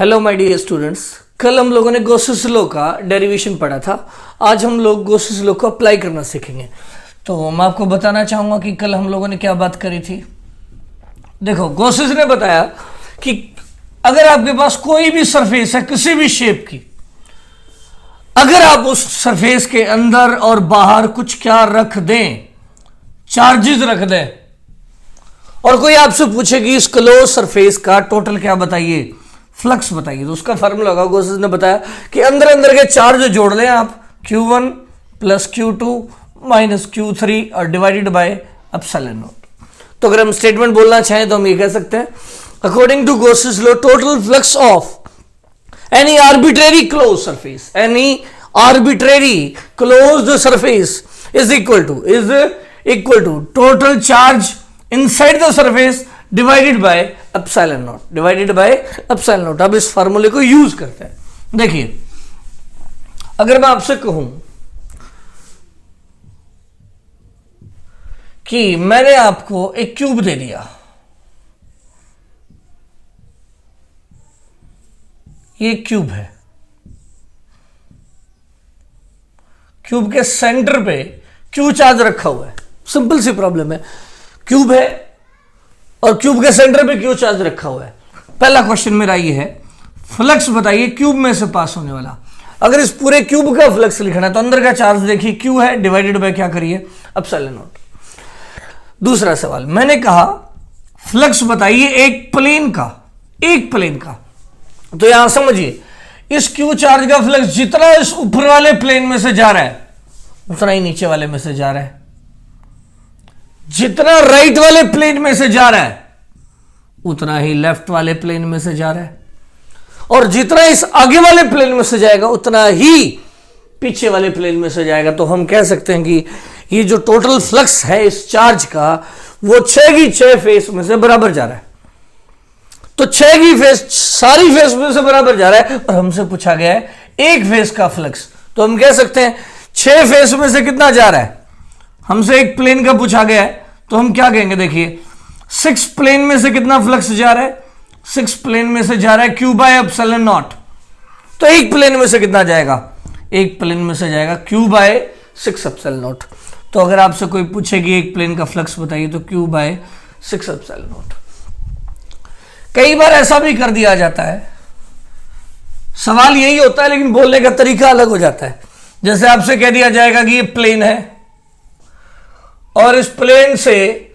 Hello my dear students. कल हम लोगों ने गॉसेस लॉ का डेरिवेशन पढ़ा था। आज हम लोग गॉसेस लॉ को अप्लाई करना सीखेंगे। तो मैं आपको बताना चाहूँगा कि कल हम लोगों ने क्या बात करी थी। देखो, गॉसेस ने बताया कि अगर आपके पास कोई भी सरफेस है किसी भी शेप की, अगर आप उस सरफेस के अंदर और बाहर कुछ क्या रख दें, चार्जेस रख दें, और कोई आपसे पूछे कि इस क्लोज सरफेस का टोटल क्या बताइए, फ्लक्स बताइए, तो उसका फार्मूला होगा। गॉसेस ने बताया कि अंदर अंदर के चार्ज जोड़ लें आप, Q1 plus Q2 minus Q3 और डिवाइडेड बाय एप्सिलॉन नॉट। तो अगर हम स्टेटमेंट बोलना चाहें तो हम ये कह सकते हैं, according to Gauss's law total flux of any arbitrary closed surface, any arbitrary closed surface is equal to total charge inside the surface divided by epsilon naught। अब इस फार्मूले को यूज करते हैं। देखिए, अगर मैं आपसे कहूं कि मैंने आपको एक क्यूब दे दिया, ये क्यूब है, क्यूब के सेंटर पे क्यू चार्ज रखा हुआ है। सिंपल सी प्रॉब्लम है, क्यूब है और क्यूब के सेंटर पे क्यू चार्ज रखा हुआ है। पहला क्वेश्चन मेरा ये है, फ्लक्स बताइए क्यूब में से पास होने वाला। अगर इस पूरे क्यूब का फ्लक्स लिखना है तो अंदर का चार्ज देखिए क्यू है, डिवाइडेड बाय क्या करिए, एप्सिलॉन नॉट। दूसरा सवाल, मैंने कहा फ्लक्स बताइए एक प्लेन का। तो यहां समझिए, इस क्यू चार्ज का फ्लक्स जितना इस ऊपर वाले प्लेन में से जा रहा है उतना ही नीचे वाले में से जा रहा है, जितना राइट वाले प्लेन में से जा रहा है उतना ही लेफ्ट वाले प्लेन में से जा रहा है, और जितना इस आगे वाले प्लेन में से जाएगा उतना ही पीछे वाले प्लेन में से जाएगा। तो हम कह सकते हैं कि ये जो टोटल फ्लक्स है इस चार्ज का, वो 6 की 6 फेस में से बराबर जा रहा है। तो 6 की फेस सारी फेस में से बराबर जा रहा है, और हमसे पूछा गया है एक फेस का फ्लक्स। तो हम कह सकते हैं 6 फेस में से कितना जा रहा है, हमसे एक प्लेन का पूछा गया है, तो हम क्या कहेंगे, देखिए 6 प्लेन में से कितना फ्लक्स जा रहा है, 6 प्लेन में से जा रहा है Q बाय एप्सिलॉन नॉट। तो एक प्लेन में से कितना जाएगा, एक प्लेन में से जाएगा Q बाय 6 एप्सिलॉन नॉट। तो अगर आपसे कोई पूछे कि एक प्लेन का फ्लक्स बताइए तो Q बाय 6 एप्सिलॉन नॉट। कई बार ऐसा भी कर दिया जाता है, सवाल यही होता है लेकिन बोलने का तरीका अलग हो जाता है। जैसे आपसे कह दिया जाएगा कि ये प्लेन है और इस प्लेन से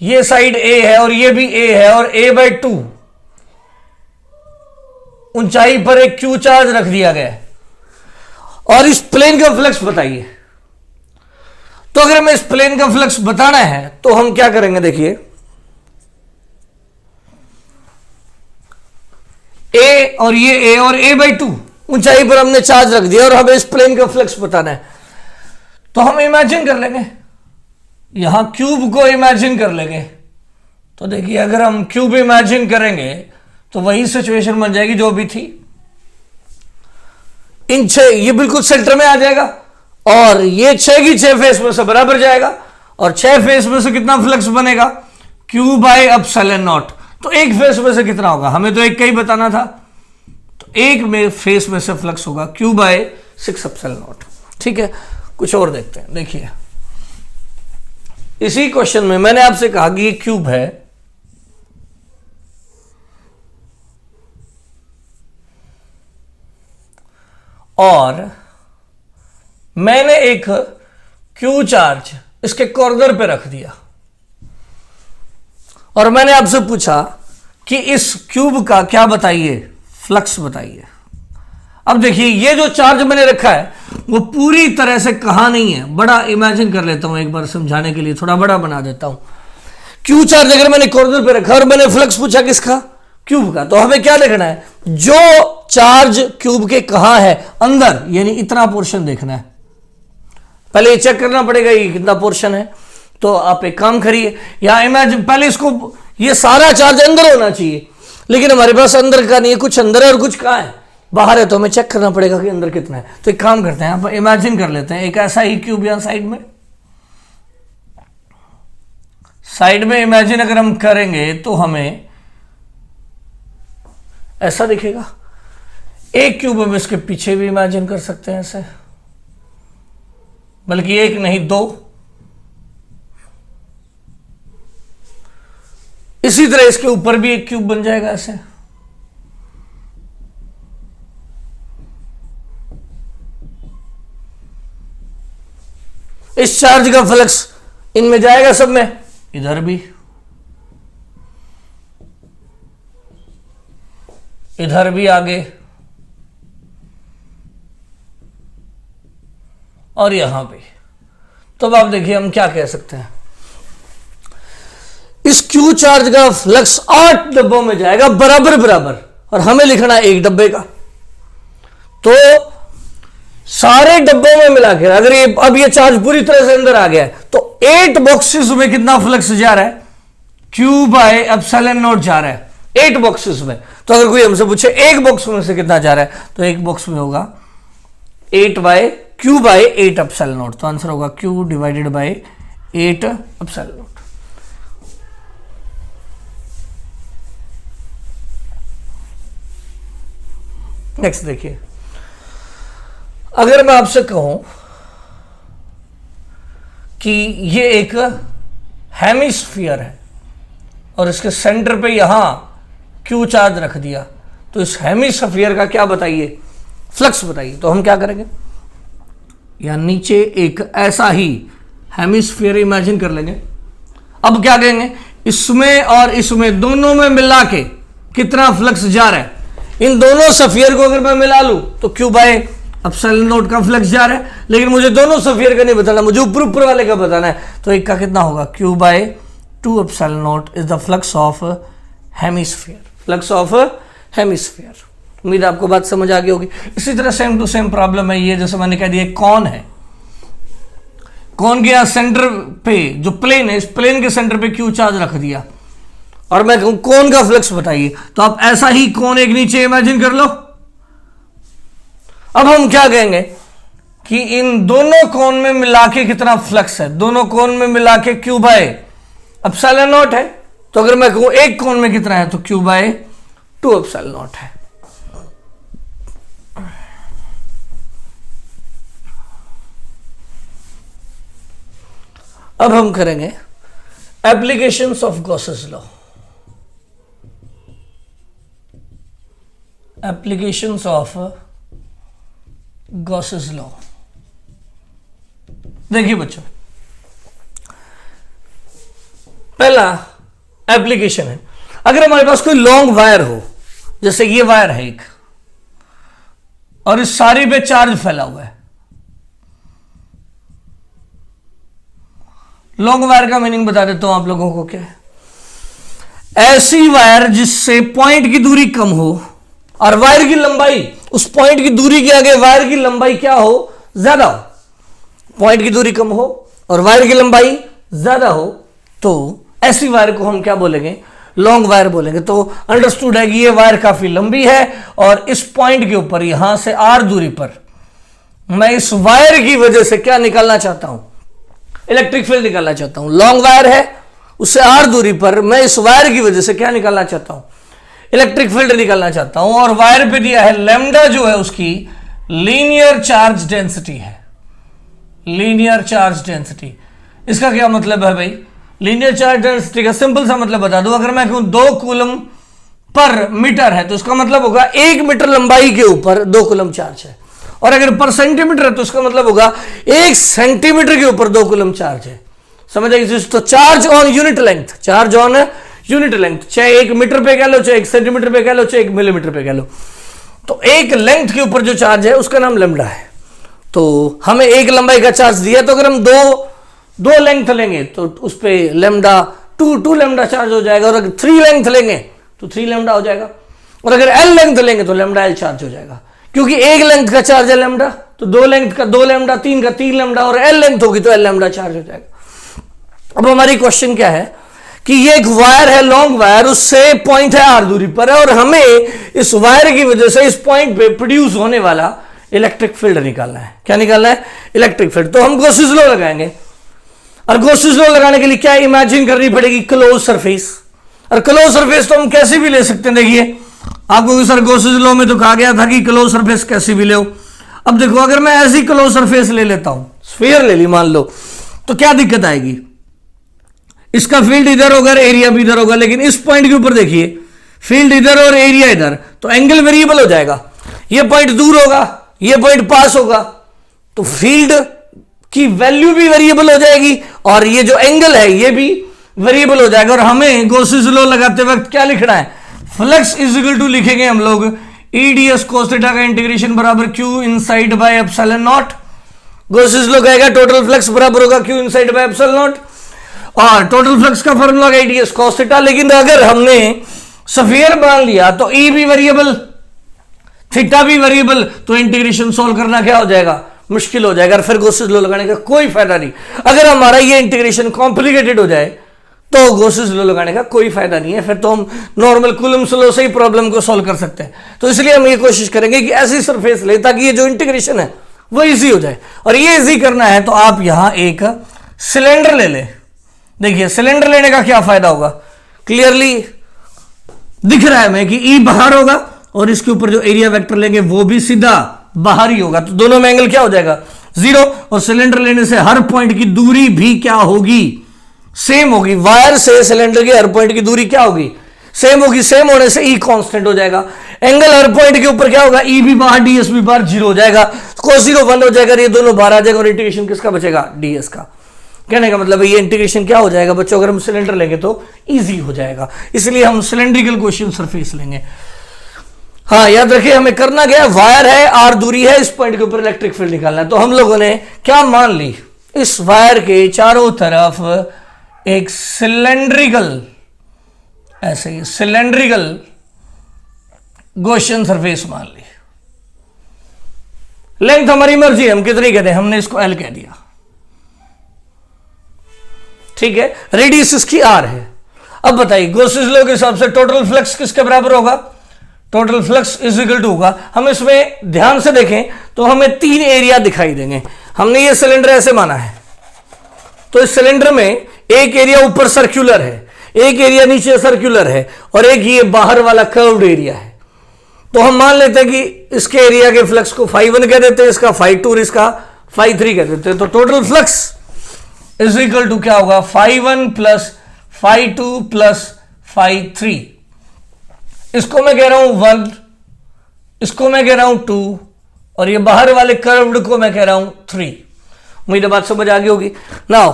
ये साइड A है और ये भी A है, और A/2 ऊंचाई पर एक Q चार्ज रख दिया गया है, और इस प्लेन का फ्लक्स बताइए। तो अगर हमें इस प्लेन का फ्लक्स बताना है तो हम क्या करेंगे, देखिए A और ये A और A/2 ऊंचाई पर हमने चार्ज रख दिया और हमें इस प्लेन का फ्लक्स बताना है। तो हम इमेजिन कर लेंगे, यहां क्यूब को इमेजिन कर लेंगे। तो देखिए, अगर हम क्यूब इमेजिन करेंगे तो वही सिचुएशन बन जाएगी जो भी थी। इन 6 ये बिल्कुल सेंटर में आ जाएगा, और ये 6 की 6 फेस में से बराबर जाएगा, और 6 फेस में से कितना फ्लक्स बनेगा, Q बाय एप्सिलॉन नॉट। तो एक फेस में से कितना होगा, हमें तो एक का ही बताना था, तो एक में फेस में से फ्लक्स होगा Q बाय 6 एप्सिलॉन नॉट। ठीक है, कुछ और देखते हैं। देखिए, इसी क्वेश्चन में मैंने आपसे कहा कि ये क्यूब है, और मैंने एक क्यू चार्ज इसके कॉर्नर पे रख दिया, और मैंने आपसे पूछा कि इस क्यूब का क्या बताइए, फ्लक्स बताइए। अब देखिए, ये जो चार्ज मैंने रखा है वो पूरी तरह से कहां नहीं है, बड़ा इमेजिन कर लेता हूं एक बार समझाने के लिए, थोड़ा बड़ा बना देता हूं। क्यू चार्ज अगर मैंने कॉर्नर पे रखा और मैंने फ्लक्स पूछा किसका, क्यूब का, तो हमें क्या देखना है, जो चार्ज क्यूब के कहां है, अंदर, यानी इतना पोर्शन देखना है। पहले ये चेक करना पड़ेगा ये कितना पोर्शन है। तो आप एक काम करिए, या इमेजिन पहले इसको, ये सारा चार्ज अंदर होना चाहिए, लेकिन हमारे पास अंदर का नहीं है, कुछ अंदर है और कुछ कहां है, बाहर है। तो हमें चेक करना पड़ेगा कि अंदर कितना है। तो एक काम करते हैं, आप इमेजिन कर लेते हैं एक ऐसा ही क्यूब यहां साइड में इमेजिन अगर हम करेंगे तो हमें ऐसा दिखेगा। एक क्यूब हम इसके पीछे भी इमेजिन कर सकते हैं ऐसे, बल्कि एक नहीं दो। इसी तरह इसके ऊपर भी एक क्यूब बन जाएगा ऐसे। इस चार्ज का फ्लक्स इनमें जाएगा सब में, इधर भी, इधर भी आगे, और यहां पे। तो अब आप देखिए हम क्या कह सकते हैं, इस क्यू चार्ज का फ्लक्स 8 डब्बों में जाएगा बराबर बराबर, और हमें लिखना है एक डब्बे का। तो सारे डब्बों में मिलाकर अगर ये अब ये चार्ज पूरी तरह से अंदर आ गया है तो 8 बॉक्सेस में कितना फ्लक्स जा रहा है, क्यू बाय एप्सिलॉन नॉट जा रहा है 8 बॉक्सेस में। तो अगर कोई हमसे पूछे एक बॉक्स में से कितना जा रहा है, तो एक बॉक्स में होगा 8 by Q by 8 epsilon naught. तो आंसर होगा Q divided by 8 epsilon naught. Next देखिए, अगर मैं आपसे कहूं कि ये एक हेमिस्फीयर है और इसके सेंटर पे यहां क्यू चार्ज रख दिया, तो इस हेमिस्फीयर का क्या बताइए, फ्लक्स बताइए। तो हम क्या करेंगे, या नीचे एक ऐसा ही हेमिस्फीयर इमेजिन कर लेंगे। अब क्या कहेंगे, इसमें और इसमें दोनों में मिला के कितना फ्लक्स जा रहा है, इन दोनों सफियर को अगर मैं मिला लूं तो क्यू बाय एप्सिलॉन नॉट का फ्लक्स जा रहा है, लेकिन मुझे दोनों सफियर का नहीं बताना, मुझे ऊपर ऊपर वाले का बताना है। तो एक का कितना होगा, Q by 2 epsilon naught is the flux of hemisphere, flux of hemisphere. उम्मीद आपको बात समझ आ गई होगी। इसी तरह सेम टू सेम प्रॉब्लम है ये, जैसे मैंने कह दिया कौन है, कौन के यहां सेंटर पे जो प्लेन है, इस प्लेन के सेंटर पे क्यू चार्ज रख दिया और मैं कहूं कौन का फ्लक्स बताइए। तो आप ऐसा ही कौन एक नीचे इमेजिन कर लो। अब हम क्या कहेंगे कि इन दोनों कोण में मिला के कितना फ्लक्स है, दोनों कोण में मिला के क्यू बाय एप्सिलॉन नॉट है। तो अगर मैं कहूं एक कोण में कितना है, तो क्यू बाय 2 एप्सिलॉन नॉट है। अब हम करेंगे applications of Gauss's law. Applications of Gauss's law. देखिए बच्चों, पहला एप्लीकेशन है, अगर हमारे पास कोई लॉन्ग वायर हो, जैसे ये वायर है एक, और इस सारी पे चार्ज फैला हुआ है। लॉन्ग वायर का मीनिंग बता देता हूं आप लोगों को क्या है। ऐसी वायर जिससे पॉइंट की दूरी कम हो और वायर की लंबाई उस पॉइंट की दूरी के आगे वायर की लंबाई क्या हो, ज्यादा हो। पॉइंट की दूरी कम हो और वायर की लंबाई ज्यादा हो, तो ऐसी वायर को हम क्या बोलेंगे, लॉन्ग वायर बोलेंगे। तो अंडरस्टूड है कि ये वायर काफी लंबी है और इस पॉइंट के ऊपर यहां से आर दूरी पर मैं इस वायर की वजह से क्या निकालना चाहता हूं, इलेक्ट्रिक फील्ड निकालना चाहता हूं। लॉन्ग वायर है, उससे आर दूरी पर मैं इस वायर की वजह से क्या निकालना चाहता हूं, इलेक्ट्रिक फील्ड निकालना चाहता हूं। और वायर पे दिया है लैम्डा, जो है उसकी लीनियर चार्ज डेंसिटी है, लीनियर चार्ज डेंसिटी। इसका क्या मतलब है भाई, लीनियर चार्ज डेंसिटी का सिंपल सा मतलब बता दो। अगर मैं कहूं 2 कूलम पर मीटर है, तो इसका मतलब होगा 1 मीटर लंबाई के ऊपर 2 कूलम चार्ज है। और अगर पर सेंटीमीटर है तो इसका मतलब होगा 1 सेंटीमीटर के ऊपर 2 कूलम चार्ज है। समझ आएगी। तो charge on unit length, charge on unit length, चाहे 1 मीटर पे कह लो, चाहे 1 सेंटीमीटर पे कह लो, चाहे 1 मिलीमीटर पे कह लो, तो एक लेंथ के ऊपर जो चार्ज है उसका नाम लैम्डा है। तो हमें 1 लंबाई का चार्ज दिया, तो अगर हम दो लेंथ लेंगे तो उस पर लैम्डा 2 लैम्डा चार्ज हो जाएगा। और अगर 3 लेंथ लेंगे तो 3 लैम्डा हो जाएगा। और अगर एल लेंथ लेंगे तो लैम्डा एल चार्ज हो जाएगा। क्योंकि 1 लेंथ का चार्ज है लैम्डा, तो 2 लेंथ का 2 लैम्डा, 3 का 3 लैम्डा, और एल लेंथ होगी तो एल लैम्डा चार्ज हो जाएगा। अब हमारी क्वेश्चन क्या है कि ये एक वायर है, लॉन्ग वायर, उससे पॉइंट है आर दूरी पर है, और हमें इस वायर की वजह से इस पॉइंट पे प्रोड्यूस होने वाला इलेक्ट्रिक फील्ड निकालना है। क्या निकालना है, इलेक्ट्रिक फील्ड। तो हम गॉसेस लॉ लगाएंगे, और गॉसेस लॉ लगाने के लिए क्या इमेजिन करनी पड़ेगी, क्लोज सरफेस। और क्लोज सरफेस तो हम कैसे भी ले सकते हैं। देखिए आपको सर गॉसेस लॉ में तो कहा गया था कि क्लोज सरफेस कैसी भी ले। अब देखो अगर मैं ऐसी क्लोज सरफेस ले लेता हूं, स्फीयर ले ली मान लो, तो क्या दिक्कत आएगी, इसका फील्ड इधर होगा, एरिया भी इधर होगा, लेकिन इस पॉइंट के ऊपर देखिए फील्ड इधर और एरिया इधर, तो एंगल वेरिएबल हो जाएगा। ये पॉइंट दूर होगा, ये पॉइंट पास होगा, तो फील्ड की वैल्यू भी वेरिएबल हो जाएगी और ये जो एंगल है ये भी वेरिएबल हो जाएगा। और हमें गॉसेस लॉ लगाते वक्त क्या लिखना है, फ्लक्स इज इक्वल टू लिखेंगे हम लोग ईडीएस कोस थीटा का इंटीग्रेशन बराबर Q inside bye epsilon not. Gauss's law कहेगा टोटल फ्लक्स बराबर होगा Q inside bye epsilon not, और टोटल फ्लक्स का फॉर्मूला है ईडीएस कोस थीटा। लेकिन अगर हमने स्फीयर मान लिया तो ई भी वेरिएबल, थीटा भी वेरिएबल, तो इंटीग्रेशन सॉल्व करना क्या हो जाएगा, मुश्किल हो जाएगा, और फिर गॉसेस लॉ लगाने का कोई फायदा नहीं। अगर हमारा ये इंटीग्रेशन कॉम्प्लिकेटेड हो जाए तो गॉसेस लॉ लगाने का कोई फायदा नहीं है, फिर तो हम नॉर्मल कूलम्स लॉ से ही प्रॉब्लम को सॉल्व कर सकते हैं। तो इसलिए हम ये कोशिश करेंगे कि ऐसी सरफेस ले ताकि ये जो इंटीग्रेशन है वो इजी हो जाए। और ये इजी करना है तो आप यहां एक सिलेंडर ले लें। देखिए सिलेंडर लेने का क्या फायदा होगा, क्लियरली दिख रहा है हमें कि ई बाहर होगा और इसके ऊपर जो एरिया वेक्टर लेंगे वो भी सीधा बाहर ही होगा, तो दोनों में एंगल क्या हो जाएगा, जीरो। और सिलेंडर लेने से हर पॉइंट की दूरी भी क्या होगी, सेम होगी। वायर से सिलेंडर की हर पॉइंट की दूरी क्या होगी, सेम होगी। सेम होने से ई कांस्टेंट हो जाएगा। एंगल हर पॉइंट के ऊपर क्या होगा, ई भी बाहर डीएस भी बाहर, जीरो हो जाएगा, कोस जीरो 1 हो जाएगा, ये दोनों बाहर आ जाएगा और इंटीग्रेशन किसका बचेगा, डीएस का। कहने का मतलब ये इंटीग्रेशन क्या हो जाएगा बच्चों, अगर हम सिलेंडर लेंगे तो इजी हो जाएगा। इसलिए हम सिलेंड्रिकल क्वेश्चन सरफेस लेंगे। हाँ याद रखिए हमें करना क्या है, वायर है, आर दूरी है, इस पॉइंट के ऊपर इलेक्ट्रिक फील्ड निकालना है। तो हम लोगों ने क्या मान ली, इस वायर के चारों तरफ एक सिलेंड्रिकल, ऐसे ही सिलेंड्रिकल गॉसियन सरफेस मान ली। लेंथ हमारी मर्जी, हम कितनी कहते हैं, हमने इसको एल कह दिया, ठीक है। रेडियस इसकी आर है। अब बताइए गॉसेस लॉ के हिसाब से टोटल फ्लक्स किसके बराबर होगा, total flux is equal to होगा, हम इसमें ध्यान से देखें तो हमें 3 एरिया दिखाई देंगे। हमने ये सिलेंडर ऐसे माना है, तो इस सिलेंडर में एक एरिया ऊपर सर्कुलर है, एक एरिया नीचे सर्कुलर है, और एक ये बाहर वाला कर्व्ड एरिया है। तो हम मान लेते हैं कि इसके एरिया के फ्लक्स को φ1 कह देते हैं, इसका φ2 और इसका φ3 कह देते हैं। तो total flux is equal to क्या होगा, φ1 प्लस φ2 प्लस φ3। इसको मैं कह रहा हूं 1, इसको मैं कह रहा हूं 2, और ये बाहर वाले कर्व्ड को मैं कह रहा हूं 3। मुझे बात समझ आ गई होगी। Now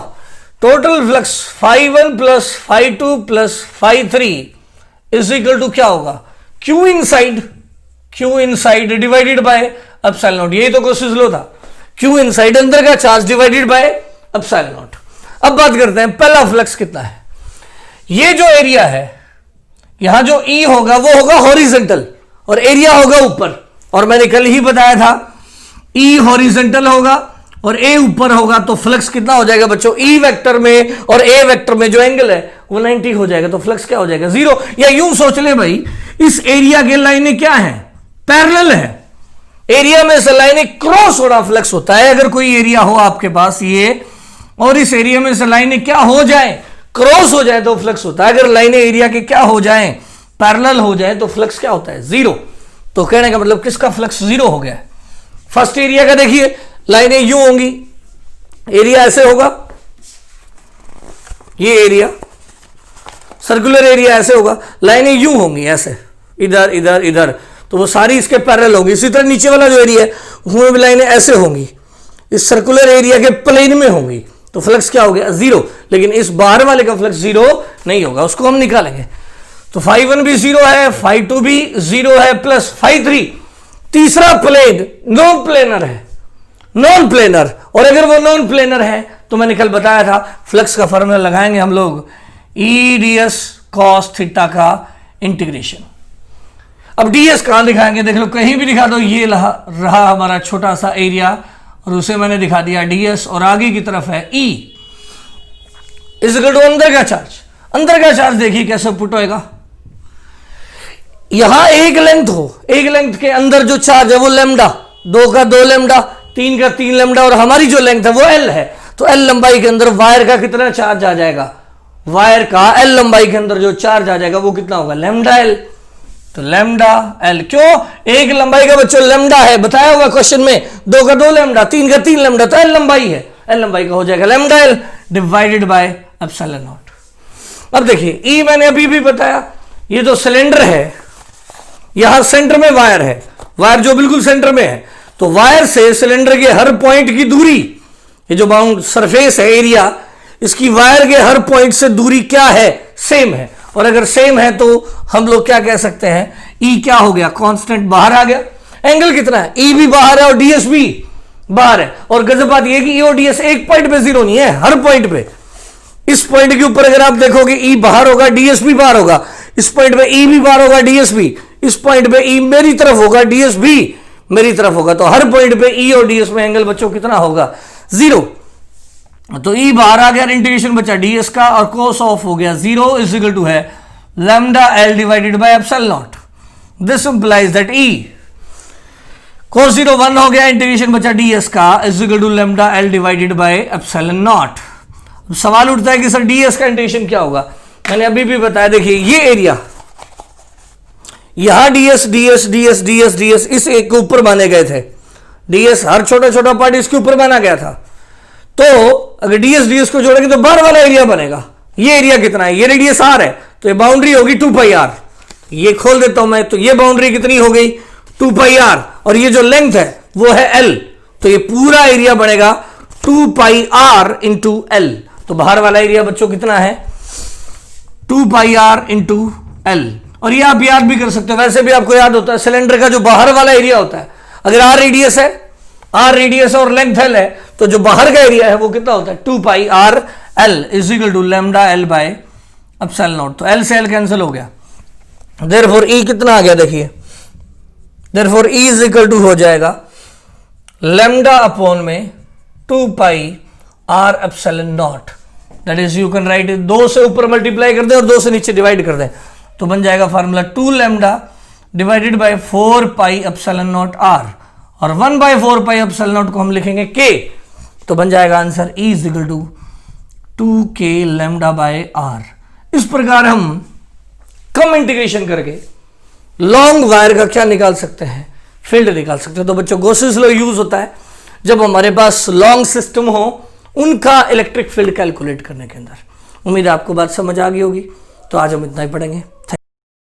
total flux φ1 plus φ2 plus φ3 is equal to क्या होगा, Q inside divided by epsilon naught. यही तो गॉसेस लॉ था, Q इनसाइड अंदर का charge divided by epsilon naught. अब बात करते हैं पहला फ्लक्स कितना है। ये जो एरिया है, यहां जो E होगा वो होगा हॉरिजॉन्टल और एरिया होगा ऊपर, और मैंने कल ही बताया था E हॉरिजॉन्टल होगा और A ऊपर होगा, तो फ्लक्स कितना हो जाएगा बच्चों, E वेक्टर में और A वेक्टर में जो एंगल है वो 90 हो जाएगा, तो फ्लक्स क्या हो जाएगा, 0। या यूं सोच ले भाई, इस एरिया के लाइनें क्या है, पैरेलल है। एरिया में से लाइनें क्रॉस हो रहा फ्लक्स होता है। अगर कोई एरिया हो आपके पास ये, और इस एरिया में से लाइनें क्या हो जाए, क्रॉस हो जाए, तो फ्लक्स होता है। अगर लाइनें एरिया के क्या हो जाएं, पैरेलल हो जाए, तो फ्लक्स क्या होता है, 0। तो कहने का मतलब किसका फ्लक्स 0 हो गया है, फर्स्ट एरिया का। देखिए लाइनें यूं होंगी, एरिया ऐसे होगा, ये एरिया सर्कुलर एरिया ऐसे होगा, लाइनें यूं होंगी ऐसे, इधर इधर इधर, तो वो सारी इसके पैरेलल होंगी। इसी तरह नीचे वाला जो एरिया है उसमें भी लाइनें ऐसे होंगी, इस सर्कुलर एरिया के प्लेन में होंगी, तो फ्लक्स क्या हो गया, 0। लेकिन इस बाहर वाले का फ्लक्स 0 नहीं होगा, उसको हम निकालेंगे। तो φ1 भी 0 है, φ2 भी 0 है, प्लस φ3 तीसरा प्लेन नॉन प्लेनर है, नॉन प्लेनर। और अगर वो नॉन प्लेनर है तो मैंने कल बताया था फ्लक्स का फॉर्मूला लगाएंगे हम लोग, ई ds cos थीटा का इंटीग्रेशन। अब ds कहां दिखाएंगे, देख लो कहीं भी दिखा दो, ये रहा हमारा छोटा सा एरिया और उसे मैंने दिखा दिया ds, और आगे की तरफ है E इज इक्वल टू अंदर का चार्ज। अंदर का चार्ज देखिए कैसे पुट होएगा, यहां एक लेंथ हो, एक लेंथ के अंदर जो चार्ज है वो लैम्डा, 2 का 2 लैम्डा, 3 का 3 लैम्डा, और हमारी जो लेंथ है वो L है। तो L लंबाई के अंदर वायर का कितना चार्ज आ जाएगा, वायर का L लंबाई के अंदर जो चार्ज आ जाएगा वो कितना होगा, लैम्डा L। तो लैम्डा एल, क्यों? एक लंबाई का बच्चों लैम्डा है, बताया हुआ क्वेश्चन में, 2 का 2 लैम्डा, 3 का 3 लैम्डा, तो एल लंबाई है, एल लंबाई का हो जाएगा lambda L divided by epsilon naught. अब देखिए ई मैंने अभी भी बताया, ये जो सिलेंडर है यहां सेंटर में वायर है, वायर जो बिल्कुल सेंटर में है, तो वायर से सिलेंडर के हर पॉइंट की दूरी, ये जो बाउंड सरफेस है एरिया, इसकी वायर के हर पॉइंट से दूरी क्या है? सेम है। और अगर सेम है तो हम लोग क्या कह सकते हैं? ई क्या हो गया? कांस्टेंट बाहर आ गया। एंगल कितना है? ई भी बाहर है और डीएस भी बाहर है। और गजब बात यह कि ई और डीएस एक पॉइंट पे जीरो नहीं है, हर पॉइंट पे। इस पॉइंट के ऊपर अगर आप देखोगे ई बाहर होगा, डीएस भी बाहर होगा। इस पॉइंट पे ई भी बाहर होगा, डीएस भी। इस पॉइंट पे ई मेरी तरफ होगा, डीएस भी मेरी तरफ होगा। तो हर पॉइंट पे ई और डीएस में एंगल बच्चों कितना होगा? जीरो। तो ई बाहर आ गया, इंटीग्रेशन बचा डीएस का, और कोस ऑफ हो गया जीरो इज इक्वल टू है lambda L divided by epsilon naught. This implies that E cos 0 1 हो गया, इंटीग्रेशन बचा डीएस का is equal to lambda L divided by epsilon naught. सवाल उठता है कि सर डीएस का इंटीग्रेशन क्या होगा? मैंने अभी भी बताया, देखिए ये एरिया यहां DS DS DS DS DS इस एक के ऊपर माने गए थे। डीएस हर छोटा छोटा पार्ट इसके ऊपर माना गया था। तो अगर डीएस डीएस को जोड़ेंगे तो बाहर वाला एरिया बनेगा। ये एरिया कितना है? ये रेडियस आर है, तो ये बाउंड्री होगी 2 पाई आर। ये खोल देता हूं मैं, तो ये बाउंड्री कितनी हो गई? 2 पाई आर। और ये जो लेंथ है वो है एल, तो ये पूरा एरिया बनेगा 2 पाई आर इंटू एल। तो बाहर वाला एरिया बच्चों कितना है? 2 पाई आर इंटू एल। और ये आप याद भी कर सकते हो, वैसे भी आपको याद होता है सिलेंडर का जो बाहर वाला एरिया होता है, अगर आर रेडियस है, आर रेडियस और लेंथ एल है, तो जो बाहर का एरिया है वो कितना होता है? 2 pi r L is equal to lambda L by epsilon naught. तो एल से एल कैंसिल हो गया, देयरफॉर ई कितना आ गया? देखिए, therefore E is equal to हो जाएगा लैम्डा अपॉन में 2 pi r epsilon naught. That is you can write 2 से ऊपर मल्टीप्लाई कर दें और 2 से नीचे डिवाइड कर दें, तो बन जाएगा formula 2 lambda divided by 4 pi epsilon naught R, और 1 बाय 4 पाई एप्सिलॉन नॉट को हम लिखेंगे के, तो बन जाएगा answer E is equal to 2 के लैम्डा बाय आर। इस प्रकार हम कम इंटीग्रेशन करके लॉन्ग वायर का क्या निकाल सकते हैं? फील्ड निकाल सकते हैं। तो बच्चों गॉसेस लॉ यूज होता है जब हमारे पास लॉन्ग सिस्टम हो, उनका इलेक्ट्रिक फील्ड कैलकुलेट करने के अंदर। उम्मीद है आपको बात समझ आ गई होगी। तो आज हम इतना ही पढ़ेंगे।